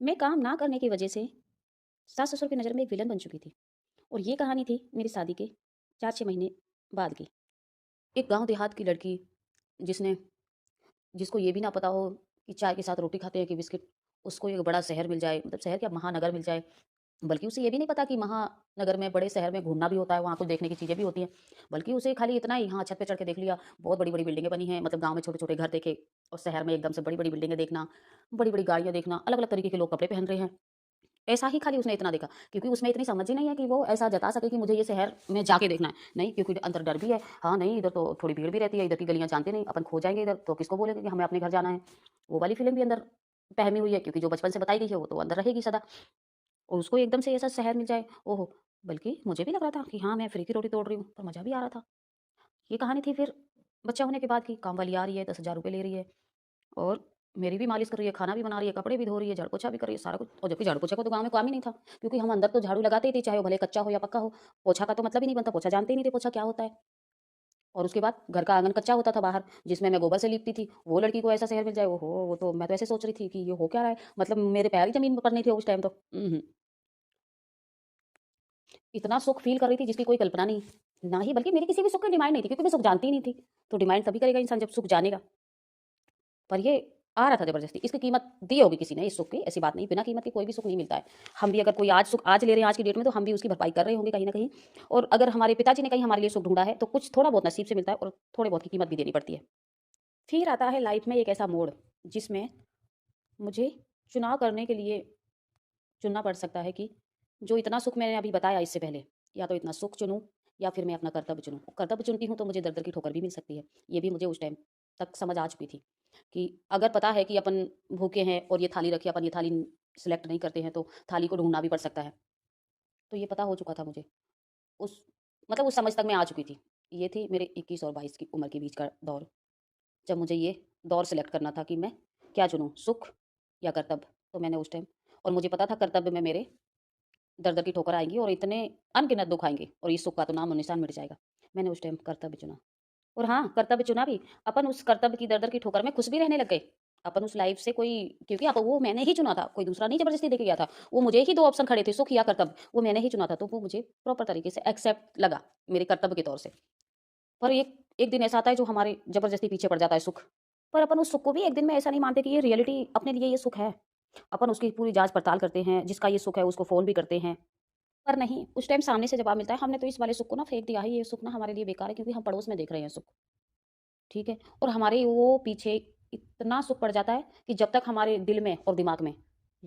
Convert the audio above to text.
मैं काम ना करने की वजह से सास-ससुर की नज़र में एक विलन बन चुकी थी और ये कहानी थी मेरी शादी के 4-6 महीने बाद की। एक गाँव देहात की लड़की जिसने जिसको ये भी ना पता हो कि चाय के साथ रोटी खाते हैं कि बिस्किट, उसको एक बड़ा शहर मिल जाए, मतलब शहर क्या महानगर मिल जाए। बल्कि उसे ये भी नहीं पता कि महानगर में, बड़े शहर में घूमना भी होता है, वहाँ कुछ देखने की चीज़ें भी होती हैं। बल्कि उसे खाली इतना ही, हाँ, छत पे चढ़ के देख लिया, बहुत बड़ी-बड़ी बिल्डिंगें बनी हैं, मतलब गाँव में छोटे-छोटे घर देखे और शहर में एकदम से बड़ी-बड़ी बिल्डिंगें देखना, बड़ी-बड़ी गाड़ियाँ देखना, अलग-अलग तरीके के लोग कपड़े पहन रहे हैं। ऐसा ही खाली उसने इतना देखा, क्योंकि उसमें इतनी समझ ही नहीं है कि वो ऐसा जता सके कि मुझे ये शहर में जाके देखना है। नहीं, क्योंकि अंदर डर भी है। हाँ, नहीं, इधर तो थोड़ी भीड़ भी रहती है, इधर की गलियाँ जानते नहीं, अपन खो जाएँगे इधर, तो किसको बोलेंगे कि हमें अपने घर जाना है। वो वाली फीलिंग भी अंदर पहमी हुई है, क्योंकि जो बचपन से बताई गई है, वो तो अंदर रहेगी सदा। और उसको एकदम से ऐसा शहर मिल जाए, ओहो! बल्कि मुझे भी लग रहा था कि हाँ, मैं फ्री की रोटी तोड़ रही हूँ, पर मज़ा भी आ रहा था। ये कहानी थी फिर बच्चा होने के बाद की। काम वाली आ रही है, 10,000 रुपए ले रही है और मेरी भी मालिश कर रही है, खाना भी बना रही है, कपड़े भी धो रही है, झाड़ू-पोछा भी कर रही है, सारा कुछ। और जबकि झाड़ू-पोछा का तो गाँव में काम ही नहीं था, क्योंकि हम अंदर तो झाड़ू लगाते ही थे, चाहे वो भले कच्चा हो या पक्का हो। पोछा का तो मतलब ही नहीं बनता, पोछा जानते ही नहीं थे पोछा क्या होता है। और उसके बाद घर का आँगन कच्चा होता था बाहर, जिसमें मैं गोबर से लीपती थी। वो लड़की को ऐसा शहर मिल जाए, ओहो! वो तो मैं तो ऐसे सोच रही थी कि ये हो क्या रहा है? मतलब मेरे पैर ही ज़मीन पर नहीं थे उस टाइम तो। इतना सुख फ़ील कर रही थी जिसकी कोई कल्पना नहीं। ना ही, बल्कि मेरी किसी भी सुख की डिमांड नहीं थी, क्योंकि मैं सुख जानती ही नहीं थी। तो डिमांड तभी करेगा इंसान जब सुख जानेगा। पर ये आ रहा था ज़बरदस्ती। इसकी कीमत दी होगी किसी ने इस सुख की, ऐसी बात नहीं, बिना कीमत के कोई भी सुख नहीं मिलता है। हम भी अगर कोई आज सुख आज ले रहे हैं आज की डेट में, तो हम भी उसकी भरपाई कर रहे होंगे कहीं न कहीं। और अगर हमारे पिताजी ने कहीं हमारे लिए सुख ढूँढा है, तो कुछ थोड़ा बहुत नसीब से मिलता है और थोड़े बहुत की कीमत भी देनी पड़ती है। फिर आता है लाइफ़ में एक ऐसा मोड़, जिसमें मुझे चुनाव करने के लिए चुनना पड़ सकता है कि जो इतना सुख मैंने अभी बताया इससे पहले, या तो इतना सुख चुनूँ या फिर मैं अपना कर्तव्य चुनूँ। कर्तव्य चुनती हूँ तो मुझे दर-दर की ठोकर भी मिल सकती है। ये भी मुझे उस टाइम तक समझ आ चुकी थी कि अगर पता है कि अपन भूखे हैं और ये थाली रखी है, अपन ये थाली सेलेक्ट नहीं करते हैं, तो थाली को ढूँढना भी पड़ सकता है। तो ये पता हो चुका था मुझे। उस मतलब उस समझ तक मैं आ चुकी थी। ये थी मेरे 21 और 22 की उम्र के बीच का दौर, जब मुझे ये दौर सेलेक्ट करना था कि मैं क्या चुनूँ, सुख या कर्तव्य? तो मैंने उस टाइम, और मुझे पता था कर्तव्य में मेरे दर-दर की ठोकर आएँगी और इतने अनगिनत दुःख आएँगे और इस सुख का तो नामो-निशान मिट जाएगा। मैंने उस टाइम कर्तव्य चुना। और हाँ, कर्तव्य चुना भी। अपन उस कर्तव्य की दर-दर की ठोकर में खुश भी रहने लग गए। अपन उस लाइफ़ से कोई, क्योंकि अब वो मैंने ही चुना था, कोई दूसरा नहीं ज़बरदस्ती देके गया था। वो मुझे ही 2 ऑप्शन खड़े थे, सुख या कर्तव्य, वो मैंने ही चुना था, तो वो मुझे प्रॉपर तरीके से एक्सेप्ट लगा, मेरे कर्तव्य के तौर से। पर एक एक दिन ऐसा आता है जो हमारे ज़बरदस्ती पीछे पड़ जाता है, सुख। पर अपन उस सुख को भी एक दिन में ऐसा नहीं मानते कि ये रियलिटी अपने लिए ये सुख है। अपन उसकी पूरी जाँच-पड़ताल करते हैं, जिसका ये सुख है उसको फ़ोन भी करते हैं। पर नहीं, उस टाइम सामने से जवाब मिलता है, हमने तो इस वाले सुख को ना फेंक दिया है, ये सुख ना हमारे लिए बेकार है, क्योंकि हम पड़ोस में देख रहे हैं सुख, ठीक है? और हमारे वो पीछे इतना सुख पड़ जाता है कि जब तक हमारे दिल में और दिमाग में